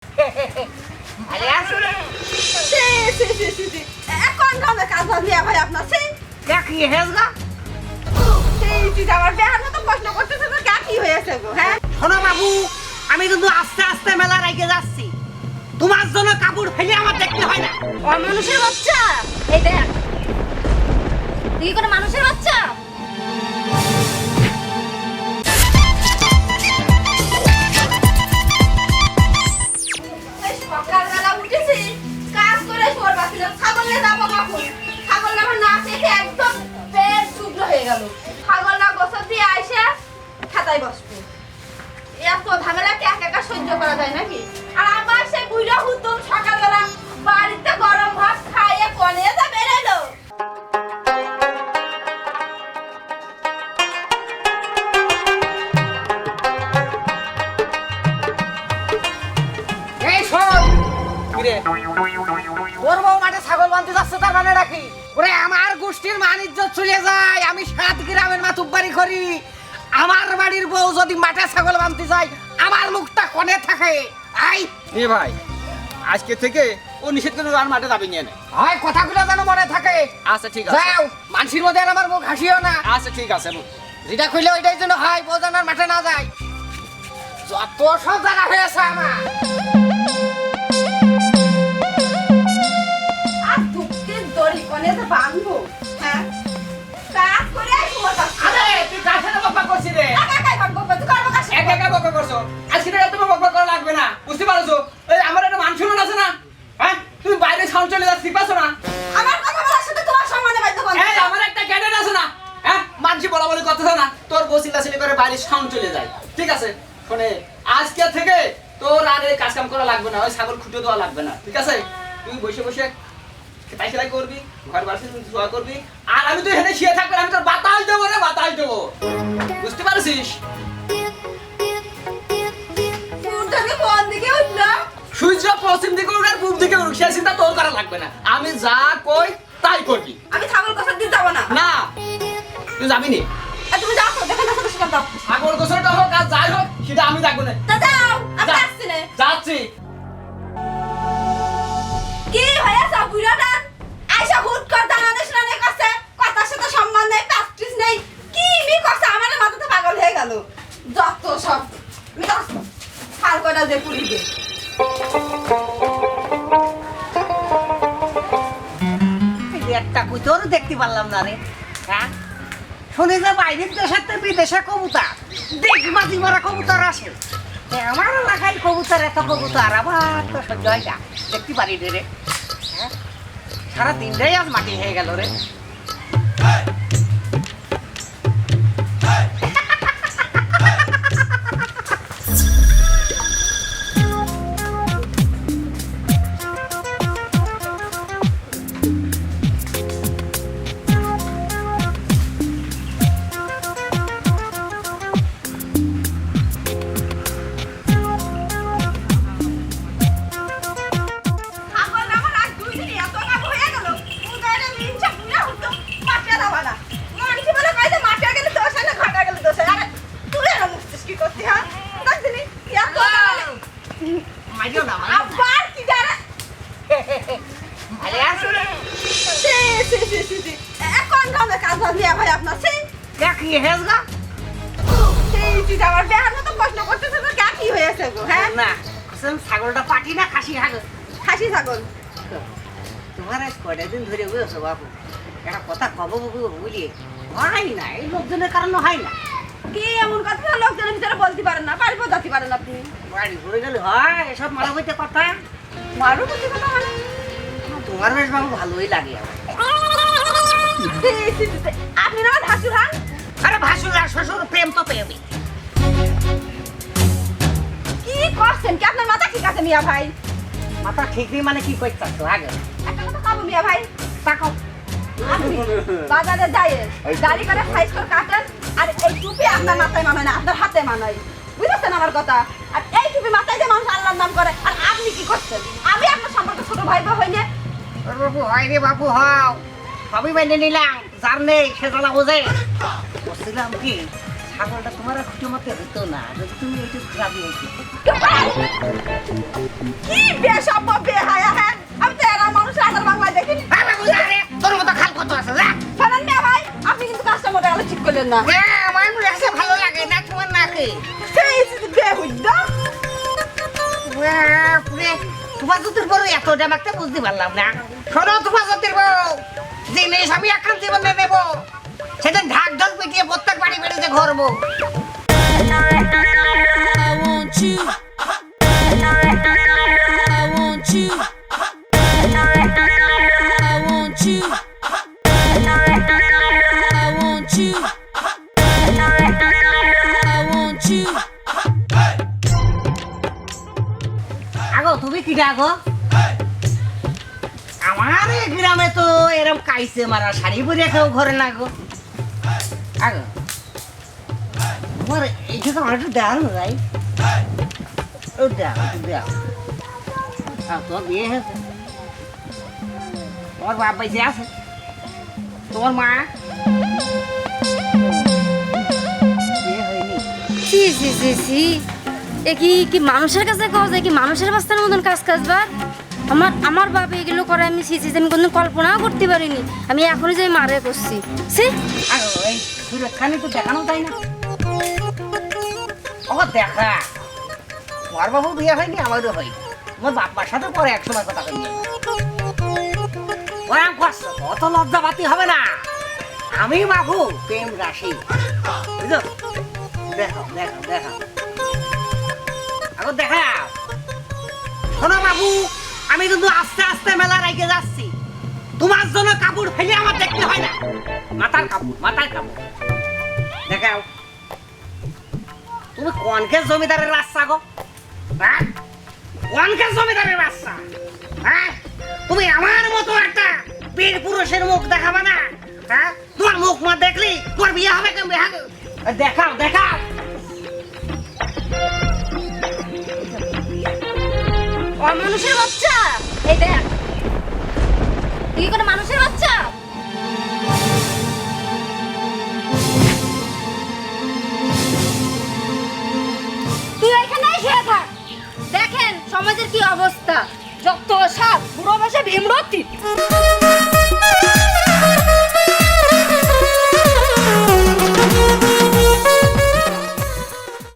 ভালো আছো রে? এখন গামে কাজ নিয়ে ভাই আপনার সেই কি হেজগা? আমার বেহার মতো প্রশ্ন করতেছে তো কি হয়েছে গো? হ্যাঁ শোনো বাবু, আমি কিন্তু আস্তে আস্তে মেলা রেগে যাচ্ছি। তোমার জন্য কাপড় ফেলে আমার দেখতে হয় না। অমানুষের বাচ্চা, এই দেখ তুই কি কোনো মানুষের বাচ্চা? সকালবেলা উঠেছি, কাজ করে শোর বাঁচিলাম, ছাগলে যাবো কখন? ছাগল আমার না খেতে একদম পেট শুকনো হয়ে গেল। ছাগল না গোসল দিয়ে আইসে খাতায় বসবো। এত ঝামেলা কি একা একা সহ্য করা যায় নাকি? আর আমার সেই বুইড়া হুতুম সকালবেলা বাড়িতে গরম ভাত খাইয়ে কনে যা বেরোলো। এই শোন, কিরে তোর বউ মাঠে ছাগল বাঁধতে যাচ্ছে, তার মানে রাখি ওরে আমার গোষ্ঠীর মান ইজ্জত চলে যায়। আমি 7 গ্রামের মাতুব্বারি করি, আমার বাড়ির বউ যদি মাঠে ছাগল বাঁধতে যায় আমার মুখটা কোণে থাকে। আই এ ভাই, আজকে থেকে ও নিষেধ করে আর মাঠে যাবি নিয়ে নে। হয় কথাগুলো যেন মনে থাকে। আচ্ছা ঠিক আছে, যাও, মানুষের মধ্যে আর আমার মুখ হাসিও না। আচ্ছা ঠিক আছে। যেটা খুলে ওইটাই যেন হয়, বউ যেন আর মাঠে না যায়। যত সব জায়গা হয়েছে আমার। আর দুঃখের দড়ি কনে যা বাঁধবো? হ্যাঁ কাজ করে শোর বাঁচি। আরে তুই কাছে না বকবক করছিস রে? একা একাই ভাগবো, তুই করবো কাজ। একা একা বকবক করছো, আজকে থেকে তুমি বকবক করা লাগবে না, বুঝতে পারছো? এই আমার একটা মান সম্মান আছে না? হ্যাঁ, তুমি বাইরে সাউন্ড চলে যাচ্ছি, পাচ্ছ না? আমার কথা বলার সাথে তোমার সম্মানে বাধ্য করো। এই আমার একটা ক্যাডেট আছে না? হ্যাঁ, মানছি বলা বলি করতেছ না, তোর বসিলা ছেলে করে বাইরে সাউন্ড চলে যায়। ঠিক আছে, শোনে আজকে থেকে তোর আর এই কাজ কাম করা লাগবে না, ওই ছাগল খুঁটে দেওয়া লাগবে না। ঠিক আছে, তুই বসে বসে খেতাই খেলাই করবি, ঘর বাড়ি ধোয়া করবি, আর আমি তো এখানে শুয়ে থাকবো, আমি তোর বাতাস দেবো রে, বাতাস দেবো, বুঝতে পারছিস? সূর্যকে কোন দিকে উঠলো? সূর্য পশ্চিম দিকে উঠে আর পূব দিকে উঠুক, সে চিন্তা তোর করা লাগবে না। আমি যা কই তাই করবি। আমি ছাগল গোসল দিতে যাবো না। না, তুই যাবি নি। আর তুমি যাও তো, দেখে না সাথে সাথে দাও। ছাগল গোসলটা হোক আর যাই হোক, সেটা আমি দেখবো না। তা যাও, আমি যা। আসছি না। যাচ্ছি। কি হয়েছে বুড়াটা? আইসা হুট কর দাঁড়ানো শুনানে করছে, কথার সাথে সম্মান নেই, প্র্যাকটিস নেই, কি মি করছে, আমার মাথাতে পাগল হয়ে গেল। যত সব আমি তো হাল করা যে পুরি দে। এই যে একটা কুতর দেখতে পারলাম না রে। হ্যাঁ, শুনি যে বাইরের দেশের তো বিদেশে কবুতর, দেখবাজি মারা কবুতর আসে। আমার এলাকায় কবুতর, এত কবুতর আবার তো সহ্য হয় না, দেখতে পারি রে। হ্যাঁ, সারা দিনটাই আজ মাটি হয়ে গেল রে। ছাগল আমার আজ 2 দিন এত কাব হয়ে গেল, উদারে মিনচা বুড়া হতো, মাঠে যাবা না। মানুষ বলে কইছে মাঠে গেলে দোষ হয় না, ঘাটা গেলে দোষ হয়। আরে তুই আর মুস্তিস কি করতে হ্যাঁ? দেখছিনি ইয়া তো মারিও না, আবার কি জানা? ভালো আছো রে? সি এখন গামে কাজ নিয়ে ভাই আপনার সেই কি হেজগা? আমার বেহার মতো প্রশ্ন করতেছে তো কি হয়েছে গো? হ্যাঁ না, ছাগলটা পাটি না খাসি হাগল? খাসি ছাগল। তোমার আজ কয়টা দিন ধরে বুঝেছো বাবু, একটা কথা কব বুঝি হয় না, এই লোকজনের কারণে হয় না। কি এমন কথা লোকজনের ভিতরে বলতে পারেন না, বাড়ি বোঝাতে পারেন আপনি? বাড়ি ঘুরে গেলে হয় এসব মারা বইতে কথা। মারু বলতে কথা মানে তোমার বেশ বাবু ভালোই লাগে আমার। আপনি না ভাসুর হান? আরে ভাসুর আর শ্বশুর প্রেম তো প্রেমই। কি করছেন কি? আপনার মাথা ঠিক আছে মিয়া ভাই? মাথা ঠিক নেই মানে কি করতে আগে একটা কথা কাবু মিয়া ভাই, তাকাও। আপনি বাজারে যায় দাড়ি করে সাইজ করে কাটেন, আর এই টুপি আপনার মাথায় মানায় না, আপনার হাতে মানায়, বুঝেছেন আমার কথা? আর এই টুপি মাথায় যে মানুষ আল্লাহর নাম করে, আর আপনি কি করছেন? আমি আপনার সম্পর্কে ছোট ভাই বা হইনি? বাবু হয় রে বাবু, হও সবই মেনে নিলাম, যার নেই সে জ্বালা বোঝে। বলছিলাম কি ছাগলটা তোমার খুঁজে মতে হতো না যদি তুমি একটু রাজি হইতে। কি বেশব্য বেহায়া হ্যাঁ আমি তো এরা মানুষের আদার বাংলায় দেখিনি আরে বুঝারে তোর মতো খাল কত আছে যা। শোনেন না ভাই আপনি কিন্তু কাজটা মোটা গেলে ঠিক করলেন না হ্যাঁ আমার কাছে ভালো লাগে না তোমার নাকি। সেই বেহুদ্দা বাপরে, তোমার দুটোর বড় এত ডামাকটা বুঝতে পারলাম না। শোনো তোমার জাতির বউ, জিনিস আমি এখন জীবনে নেব সেটা ঢাক ঢোল পিটিয়ে প্রত্যেক বাড়ি বেড়েছে ঘরবো। I want you. I want you. I want you. I want you. I want you. আগো তুমি কি ডাকো? আমার এই গ্রামে তো এরকম কাইছে মারা শাড়ি পরে কেউ ঘরে না গো। আগো তোমার এইটা তো আমার একটু দেওয়া না ভাই, ও দেও দেও। তোমার বিয়ে হয়েছে, তোমার বাপ বেঁচে আছে, তোমার মা বিয়ে হয়নি। সি সি সি সি এ কি মানুষের কাছে কওয়া যায় কি মানুষের বাস্তার মতন কাজবার আমার বাবা এগুলো করে আমি সি সি আমি কোনদিন কল্পনাও করতে পারিনি আমি এখনই যে মারে করছি সি আগো এই সুরক্ষানি তো দেখানো তাই না। ও দেখা তোমার বাবু বিয়ে হয়নি, আমারও হয়নি। তোমার বাবার সাথে পরে এক সময় কথা কই ওরাম করছো অত লজ্জাবাতি হবে না। আমি বাবু প্রেম রাশি বুঝলো। দেখো দেখো দেখো আগো দেখা। শোনো বাবু, আমি কিন্তু আস্তে আস্তে মেলা রেখে যাচ্ছি। তোমার জন্য কাপড় ফেলে আমার দেখতে হয় না। মাথার কাপড় মাথার কাপড় দেখাও। তুমি কোনকে জমিদারের রাস্তা গো? হ্যাঁ কোনকে জমিদারের রাস্তা? হ্যাঁ তুমি আমার মতো একটা বীর পুরুষের মুখ দেখাবে না। হ্যাঁ তোমার মুখ মা দেখলি তোমার বিয়ে হবে কেমন? দেখাও দেখাও। মানুষের বাচ্চা এই দেখ তুই কোনো মানুষের বাচ্চা তুই এখানেই শুয়ে থাক। দেখেন সমাজের কি অবস্থা, যত সব পুরো বসে ভীমরতি।